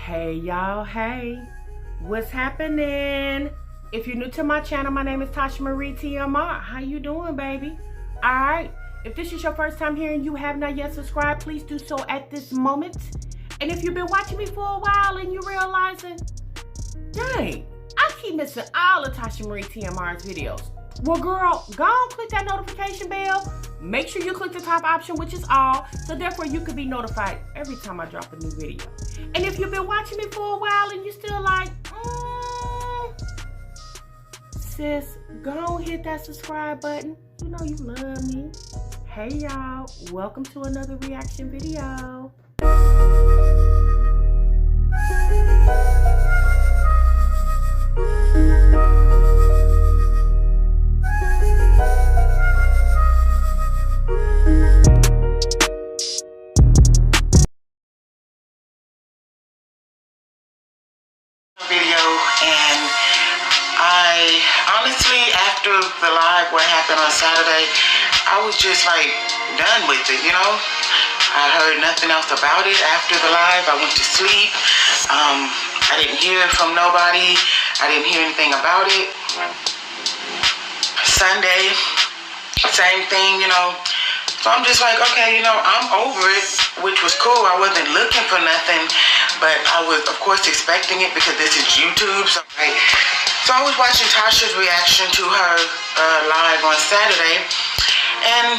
Hey y'all, hey, what's happening? If you're new to my channel, my name is Tasha Marie TMr. How you doing, baby? Alright, if this is your first time here and you have not yet subscribed, please do so at this moment. And if you've been watching me for a while and you're realizing, dang, I keep missing all of Tasha Marie TMr's videos. Well, girl, go on, click that notification bell. Make sure you click the top option, which is all, so therefore you can be notified every time I drop a new video. And if you've been watching me for a while and you're still like, sis, go on, hit that subscribe button. You know you love me. Hey y'all, welcome to another reaction video. After the live, what happened on Saturday, I was just like done with it, you know. I heard nothing else about it after the live. I went to sleep. I didn't hear from nobody. I didn't hear anything about it. Sunday, same thing, you know. So I'm just like, okay, you know, I'm over it, which was cool. I wasn't looking for nothing, but I was, of course, expecting it because this is YouTube. So I was watching Tasha's reaction to her live on Saturday, and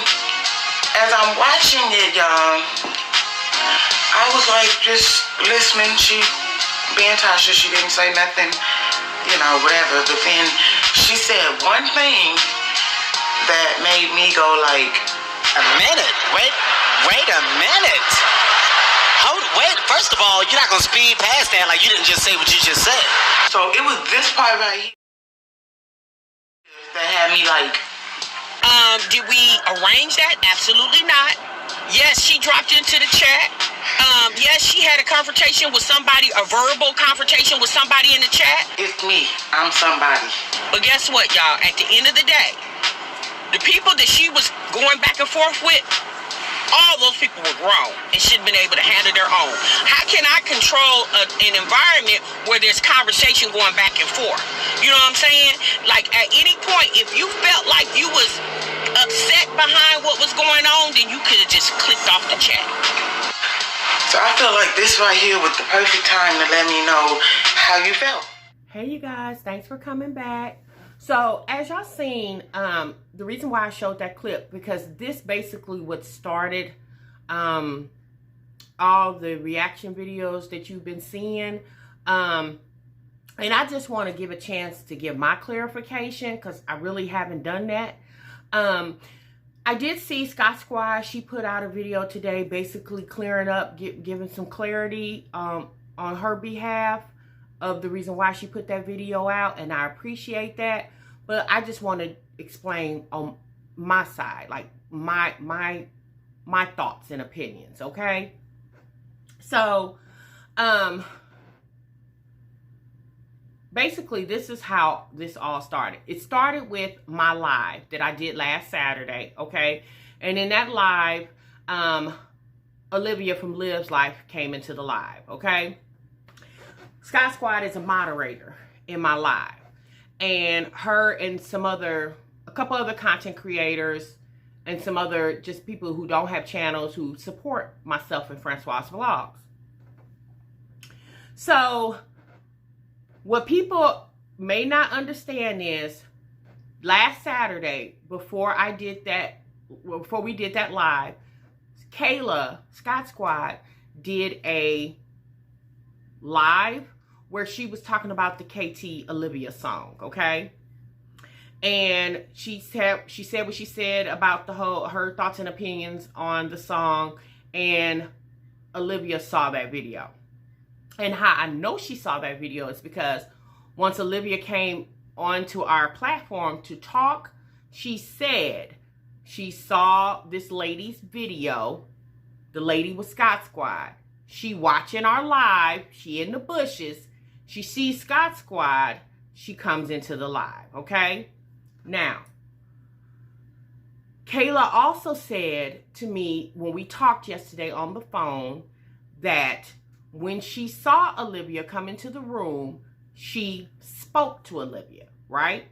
as I'm watching it, y'all, I was like just listening. She, being Tasha, she didn't say nothing, you know, whatever. But then she said one thing that made me go like, a minute, wait a minute. Wait, first of all, you're not gonna speed past that like you didn't just say what you just said. So it was this part right here that had me like, did we arrange that? Absolutely not. Yes, she dropped into the chat. Yes, she had a confrontation with somebody, a verbal confrontation with somebody in the chat. It's me, I'm somebody. But guess what, y'all? At the end of the day, the people that she was going back and forth with, all those people were grown and should have been able to handle their own. How can I control an environment where there's conversation going back and forth? You know what I'm saying? Like at any point, if you felt like you was upset behind what was going on, then you could have just clicked off the chat. So I feel like this right here was the perfect time to let me know how you felt. Hey you guys, thanks for coming back. So as y'all seen, the reason why I showed that clip, because this basically what started all the reaction videos that you've been seeing. And I just want to give a chance to give my clarification because I really haven't done that. I did see Scott Squad, she put out a video today basically clearing up, giving some clarity on her behalf of the reason why she put that video out, and I appreciate that. But I just want to explain on my side, like my thoughts and opinions, okay? So, basically this is how this all started. It started with my live that I did last Saturday, okay? And in that live, Olivia from Liv's Life came into the live, okay? Scott Squad is a moderator in my live, and her and a couple other content creators and some other just people who don't have channels who support myself and Francois Vlogs. So what people may not understand is last Saturday, before we did that live, Kayla, Scott Squad, did a live where she was talking about the KT Olivia song, okay? And she said what she said about her thoughts and opinions on the song, and Olivia saw that video. And how I know she saw that video is because once Olivia came onto our platform to talk, she said she saw this lady's video. The lady was Scott Squad. She watching our live, she in the bushes, she sees Scott Squad, she comes into the live, okay? Now, Kayla also said to me when we talked yesterday on the phone that when she saw Olivia come into the room, she spoke to Olivia, right?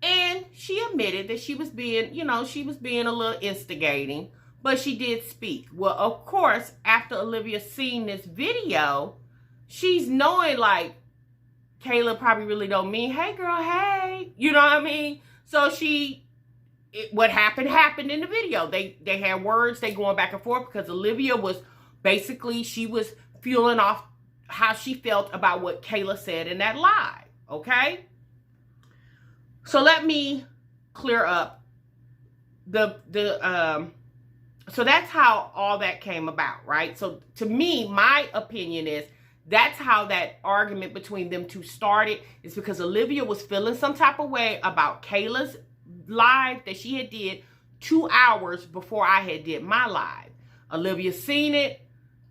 And she admitted that she was being, she was being a little instigating, but she did speak. Well, of course, after Olivia seen this video, she's knowing like, Kayla probably really don't mean, hey girl, hey, you know what I mean? So what happened in the video. They had words, they going back and forth because Olivia was basically, she was feeling off how she felt about what Kayla said in that live, okay? So let me clear up so that's how all that came about, right? So to me, my opinion is that's how that argument between them two started, is because Olivia was feeling some type of way about Kayla's live that she had did 2 hours before I had did my live. Olivia seen it.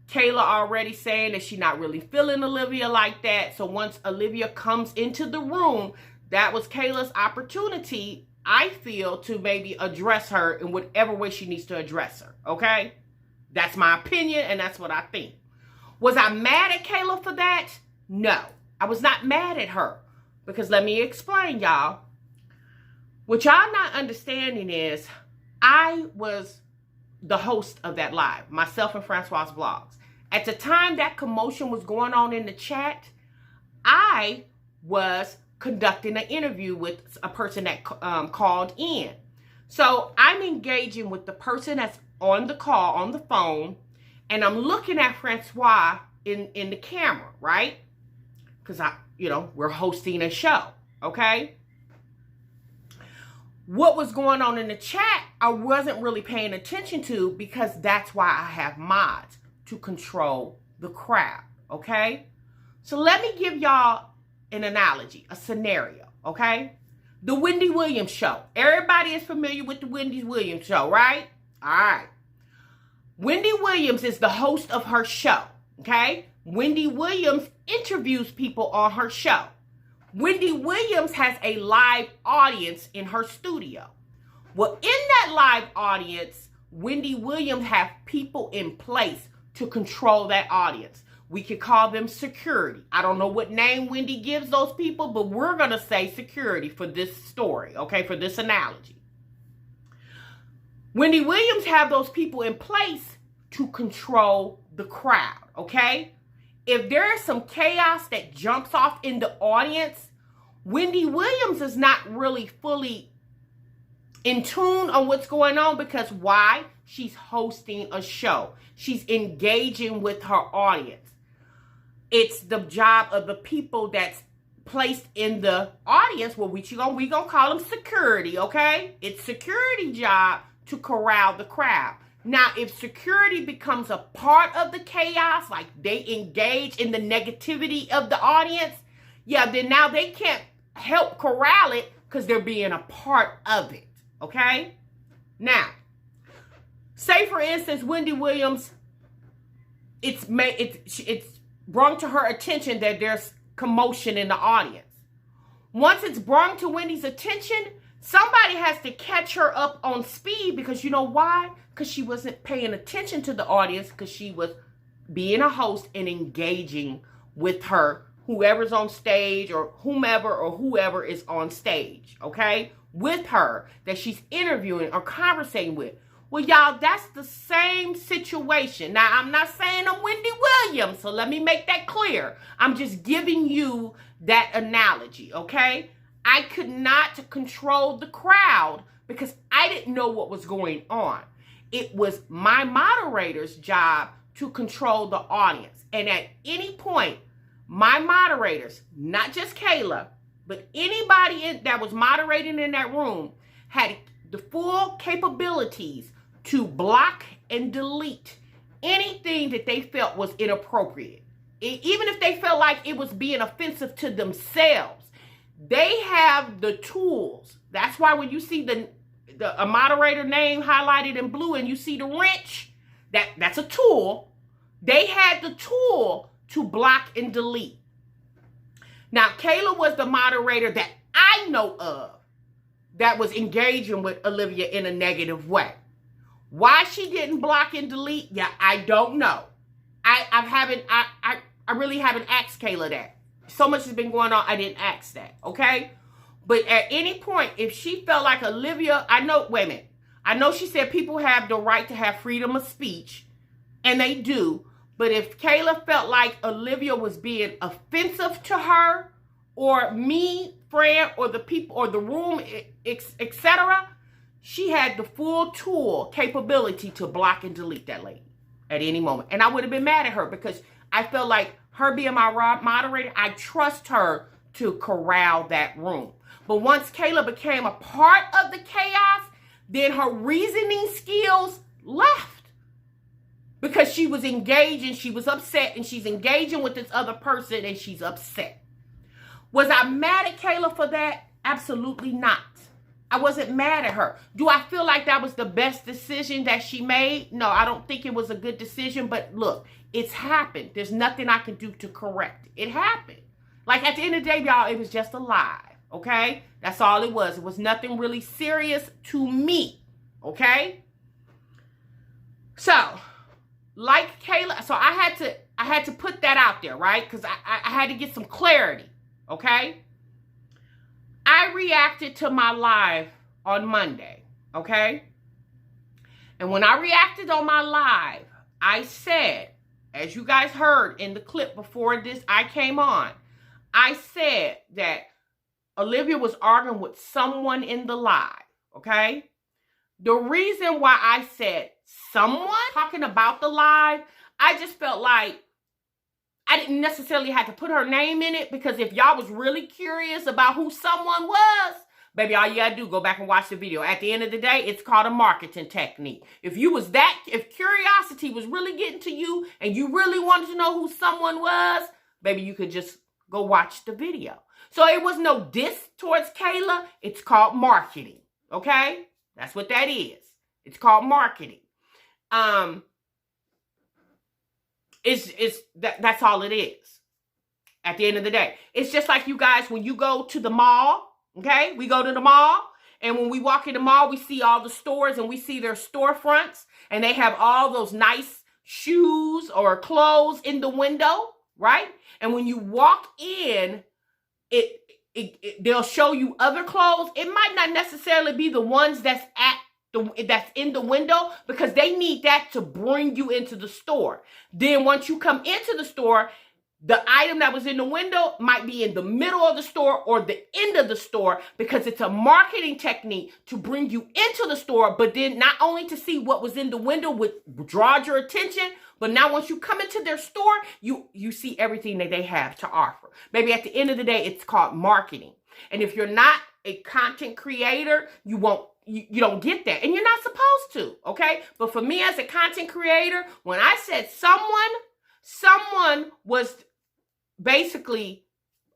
Kayla already saying that she not really feeling Olivia like that. So once Olivia comes into the room, that was Kayla's opportunity, I feel, to maybe address her in whatever way she needs to address her, okay? That's my opinion, and that's what I think. Was I mad at Kayla for that? No, I was not mad at her. Because let me explain, y'all. What y'all not understanding is I was the host of that live, myself and Francois Vlogs. At the time that commotion was going on in the chat, I was conducting an interview with a person that called in. So I'm engaging with the person that's on the call, on the phone, and I'm looking at Francois in the camera, right? Because we're hosting a show, okay? What was going on in the chat, I wasn't really paying attention to, because that's why I have mods to control the crowd, okay? So let me give y'all an analogy, a scenario, okay? The Wendy Williams show. Everybody is familiar with the Wendy Williams show, right? All right. Wendy Williams is the host of her show, okay? Wendy Williams interviews people on her show. Wendy Williams has a live audience in her studio. Well, in that live audience, Wendy Williams has people in place to control that audience. We could call them security. I don't know what name Wendy gives those people, but we're going to say security for this story, okay, for this analogy. Wendy Williams have those people in place to control the crowd, okay? If there is some chaos that jumps off in the audience, Wendy Williams is not really fully in tune on what's going on, because why? She's hosting a show. She's engaging with her audience. It's the job of the people that's placed in the audience, well, we gonna call them security, okay? It's security job to corral the crowd. Now, if security becomes a part of the chaos, like they engage in the negativity of the audience, yeah, then now they can't help corral it because they're being a part of it, okay? Now, say for instance, Wendy Williams, it's brought to her attention that there's commotion in the audience. Once it's brought to Wendy's attention, somebody has to catch her up on speed, because you know why? Because she wasn't paying attention to the audience, because she was being a host and engaging with her, whoever's on stage, or whoever is on stage, okay? With her that she's interviewing or conversating with. Well, y'all, that's the same situation. Now, I'm not saying I'm Wendy Williams, so let me make that clear. I'm just giving you that analogy, okay? I could not control the crowd because I didn't know what was going on. It was my moderator's job to control the audience. And at any point, my moderators, not just Kayla, but anybody that was moderating in that room, had the full capabilities to block and delete anything that they felt was inappropriate. Even if they felt like it was being offensive to themselves, they have the tools. That's why when you see a moderator name highlighted in blue and you see the wrench, that's a tool. They had the tool to block and delete. Now, Kayla was the moderator that I know of that was engaging with Olivia in a negative way. Why she didn't block and delete, yeah, I don't know. I really haven't asked Kayla that. So much has been going on, I didn't ask that, okay? But at any point, if she felt like Olivia, I know she said people have the right to have freedom of speech, and they do. But if Kayla felt like Olivia was being offensive to her, or me, Fran, or the people, or the room, etc., she had the full tool capability to block and delete that lady at any moment. And I would have been mad at her because I felt like her being my moderator, I trust her to corral that room. But once Kayla became a part of the chaos, then her reasoning skills left. Because she was engaging, she was upset, and she's engaging with this other person, and she's upset. Was I mad at Kayla for that? Absolutely not. I wasn't mad at her. Do I feel like that was the best decision that she made? No, I don't think it was a good decision, but look, it's happened. There's nothing I can do to correct it. It happened. Like, at the end of the day, y'all, it was just a lie, okay? That's all it was. It was nothing really serious to me, okay? So, like Kayla, so I had to put that out there, right? Because I had to get some clarity, okay? I reacted to my live on Monday, okay? And when I reacted on my live, I said, as you guys heard in the clip before this I came on, I said that Olivia was arguing with someone in the live, okay? The reason why I said someone talking about the live, I just felt like I didn't necessarily have to put her name in it, because if y'all was really curious about who someone was, baby, all you gotta do, go back and watch the video. At the end of the day, it's called a marketing technique. If curiosity was really getting to you and you really wanted to know who someone was, baby, you could just go watch the video. So it was no diss towards Kayla. It's called marketing, okay? That's what that is. It's called marketing. That's all it is. At the end of the day, it's just like you guys when you go to the mall. Okay, we go to the mall, and when we walk in the mall, we see all the stores and we see their storefronts, and they have all those nice shoes or clothes in the window, right? And when you walk in, they'll show you other clothes. It might not necessarily be the ones that's in the window, because they need that to bring you into the store. Then once you come into the store, the item that was in the window might be in the middle of the store or the end of the store, because it's a marketing technique to bring you into the store, but then not only to see what was in the window, which draws your attention, but now once you come into their store, you see everything that they have to offer. Maybe at the end of the day, it's called marketing. And if you're not a content creator, you don't get that, and you're not supposed to, okay? But for me as a content creator, when I said someone was basically,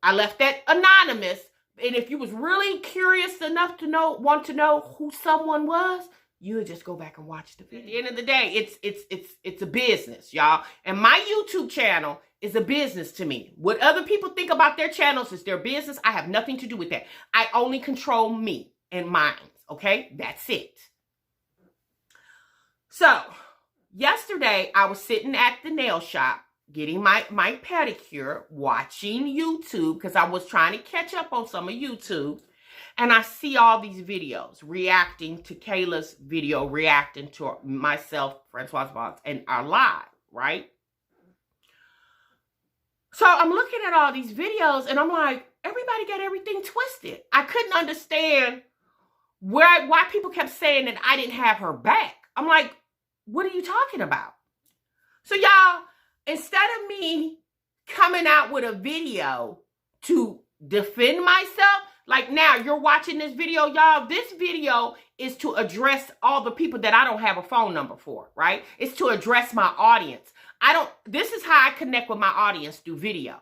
I left that anonymous, and if you was really curious enough to want to know who someone was, you would just go back and watch the video. At the end of the day, it's a business, y'all, and my YouTube channel is a business to me. What other people think about their channels is their business. I have nothing to do with that. I only control me and mine. Okay, that's it. So, yesterday I was sitting at the nail shop getting my pedicure, watching YouTube, because I was trying to catch up on some of YouTube, and I see all these videos reacting to Kayla's video, reacting to myself, Francois Bonds, and our live, right? So I'm looking at all these videos, and I'm like, everybody got everything twisted. I couldn't understand why people kept saying that I didn't have her back. I'm like, what are you talking about? So y'all, instead of me coming out with a video to defend myself, like now you're watching this video, y'all, this video is to address all the people that I don't have a phone number for, right? It's to address my audience. This is how I connect with my audience through video.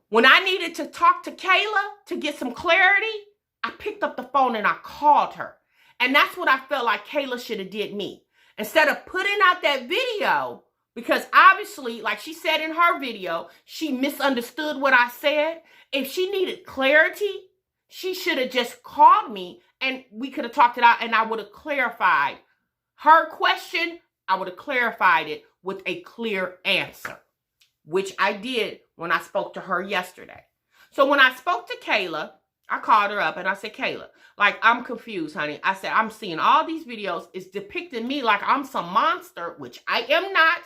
When I needed to talk to Kayla to get some clarity, I picked up the phone and I called her. And that's what I felt like Kayla should have did me. Instead of putting out that video, because obviously, like she said in her video, she misunderstood what I said. If she needed clarity, she should have just called me and we could have talked it out, and I would have clarified her question. I would have clarified it with a clear answer, which I did when I spoke to her yesterday. So when I spoke to Kayla, I called her up and I said, Kayla, like, I'm confused, honey. I said, I'm seeing all these videos. It's depicting me like I'm some monster, which I am not,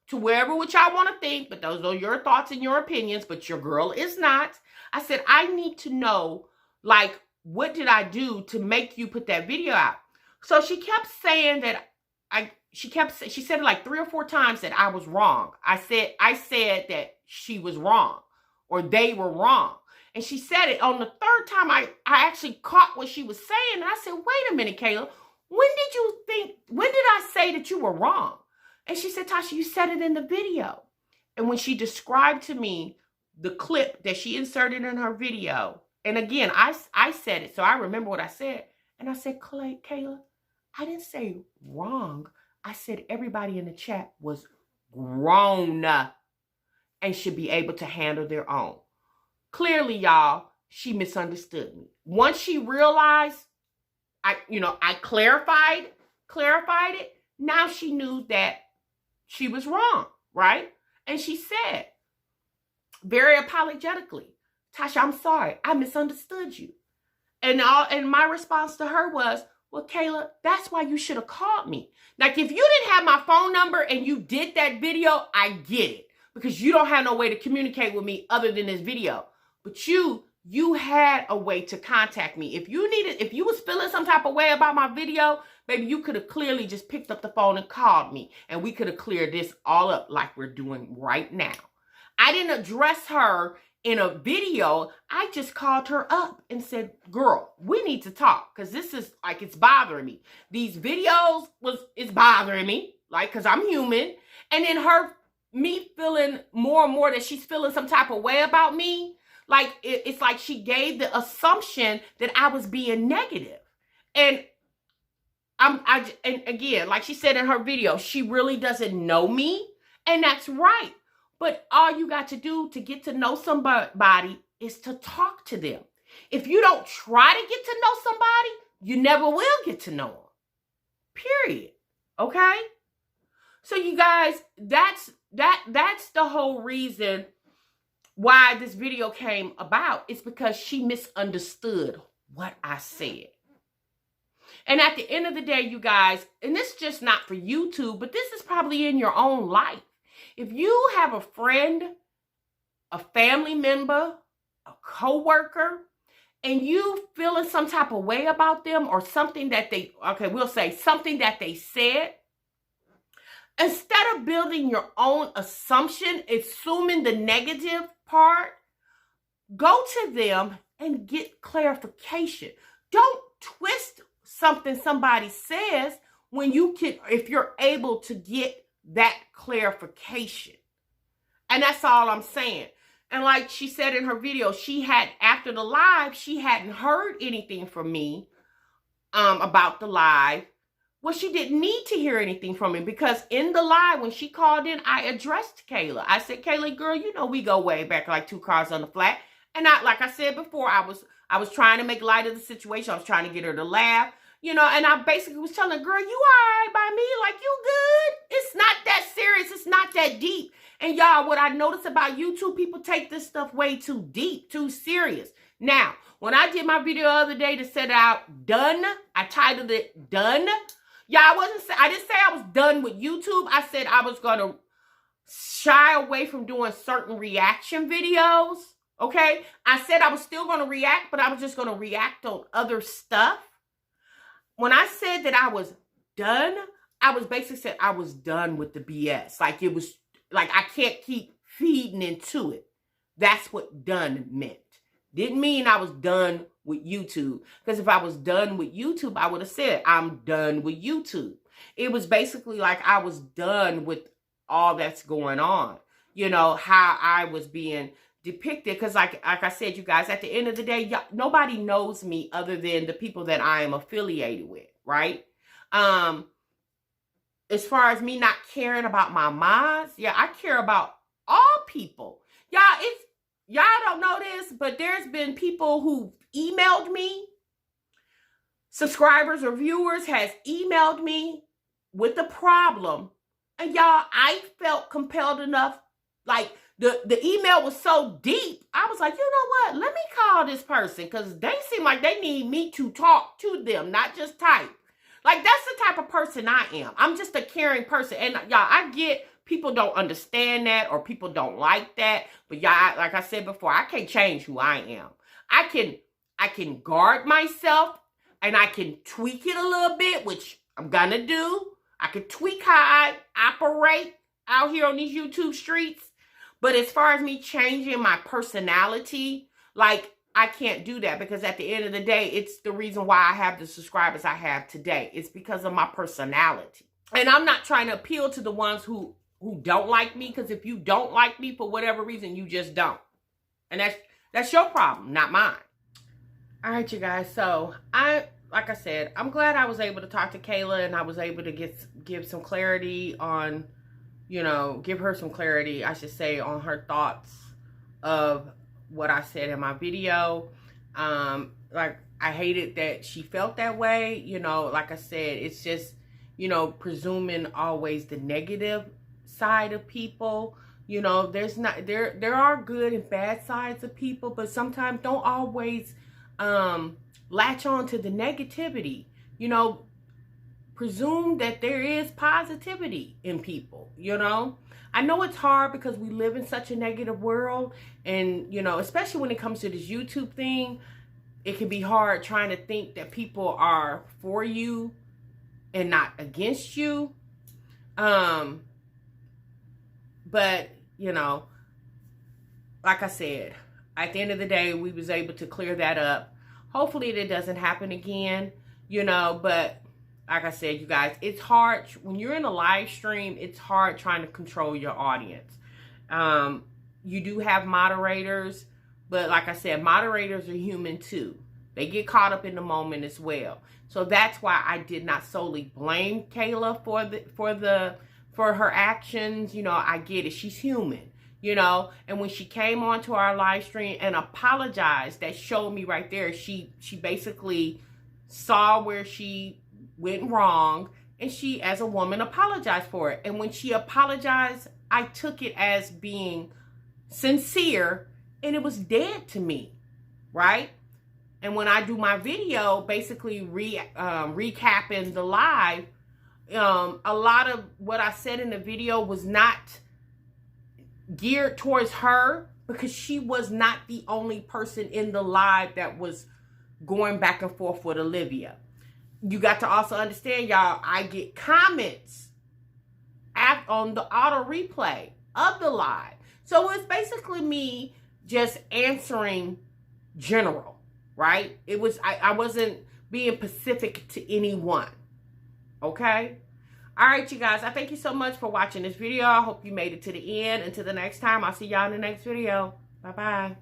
to wherever which I want to think, but those are your thoughts and your opinions, but your girl is not. I said, I need to know, like, what did I do to make you put that video out? So she kept saying that she said it like 3 or 4 times that I was wrong. I said that she was wrong or they were wrong. And she said it on the 3rd time I actually caught what she was saying. And I said, wait a minute, Kayla, when did I say that you were wrong? And she said, Tasha, you said it in the video. And when she described to me the clip that she inserted in her video, and again, I said it, so I remember what I said. And I said, Kayla, I didn't say wrong. I said everybody in the chat was grown and should be able to handle their own. Clearly, y'all, she misunderstood me. Once she realized, I clarified it, now she knew that she was wrong, right? And she said, very apologetically, Tasha, I'm sorry, I misunderstood you. And my response to her was, well, Kayla, that's why you should have called me. Like, if you didn't have my phone number and you did that video, I get it. Because you don't have no way to communicate with me other than this video. But you had a way to contact me. If you was feeling some type of way about my video, baby, you could have clearly just picked up the phone and called me. And we could have cleared this all up like we're doing right now. I didn't address her in a video. I just called her up and said, girl, we need to talk. Because this is like, it's bothering me. These videos it's bothering me. Like, because I'm human. And then me feeling more and more that she's feeling some type of way about me. Like, it's like she gave the assumption that I was being negative. And and again, like she said in her video, she really doesn't know me. And that's right. But all you got to do to get to know somebody is to talk to them. If you don't try to get to know somebody, you never will get to know them. Period. Okay? So you guys, that's the whole reason why this video came about. It's because she misunderstood what I said. And at the end of the day, you guys, and this is just not for YouTube, but this is probably in your own life. If you have a friend, a family member, a coworker, and you feeling some type of way about them or something that something that they said, instead of building your own assumption, assuming the negative part, go to them and get clarification. Don't twist something somebody says if you're able to get that clarification. And that's all I'm saying. And like she said in her video, after the live, she hadn't heard anything from me about the live. Well, she didn't need to hear anything from me because in the live, when she called in, I addressed Kayla. I said, Kayla, girl, we go way back like 2 cars on the flat. And like I said before, I was trying to make light of the situation. I was trying to get her to laugh, and I basically was telling her, girl, you all right by me? Like, you good? It's not that serious. It's not that deep. And y'all, what I noticed about YouTube, people take this stuff way too deep, too serious. Now, when I did my video the other day to set out done, I titled it done. Yeah, I didn't say I was done with YouTube. I said I was going to shy away from doing certain reaction videos. Okay? I said I was still going to react, but I was just going to react on other stuff. When I said that I was done, I was basically saying I was done with the BS. Like, it was like I can't keep feeding into it. That's what done meant. Didn't mean I was done with YouTube. Because if I was done with YouTube, I would have said I'm done with YouTube. It was basically like I was done with all that's going on. How I was being depicted. Because like I said, you guys, at the end of the day, nobody knows me other than the people that I am affiliated with, right? As far as me not caring about my mods, yeah, I care about all people. Y'all don't know this, but there's been people who emailed me. Subscribers or viewers has emailed me with a problem. And y'all, I felt compelled enough, like the email was so deep. I was like, you know what? Let me call this person because they seem like they need me to talk to them, not just type. Like, that's the type of person I am. I'm just a caring person. And y'all, I get people don't understand that or people don't like that. But y'all, like I said before, I can't change who I am. I can guard myself and I can tweak it a little bit, which I'm gonna do. I can tweak how I operate out here on these YouTube streets. But as far as me changing my personality, like, I can't do that because at the end of the day, it's the reason why I have the subscribers I have today. It's because of my personality. And I'm not trying to appeal to the ones who don't like me, because if you don't like me for whatever reason, you just don't. And that's your problem, not mine. All right, you guys. So like I said, I'm glad I was able to talk to Kayla and I was able to give some clarity on, give her some clarity, I should say, on her thoughts of what I said in my video. Like, I hated that she felt that way. Like I said, it's just, presuming always the negative side of people. There's not, there are good and bad sides of people, but sometimes don't always latch on to the negativity. Presume that there is positivity in people. I know it's hard because we live in such a negative world, and especially when it comes to this YouTube thing, it can be hard trying to think that people are for you and not against you. But like I said, at the end of the day, we was able to clear that up. Hopefully it doesn't happen again, but like I said, you guys, it's hard when you're in a live stream. It's hard trying to control your audience. You do have moderators, but like I said, moderators are human too. They get caught up in the moment as well. So that's why I did not solely blame Kayla for her actions. I get it. She's human. And when she came onto our live stream and apologized, that showed me right there. She basically saw where she went wrong, and she, as a woman, apologized for it. And when she apologized, I took it as being sincere, and it was dead to me, right? And when I do my video, basically recapping the live, a lot of what I said in the video was not geared towards her, because she was not the only person in the live that was going back and forth with Olivia. You got to also understand, y'all, I get comments on the auto replay of the live. So it's basically me just answering general, right? It was, I wasn't being specific to anyone. Okay? All right, you guys, I thank you so much for watching this video. I hope you made it to the end. Until the next time, I'll see y'all in the next video. Bye-bye.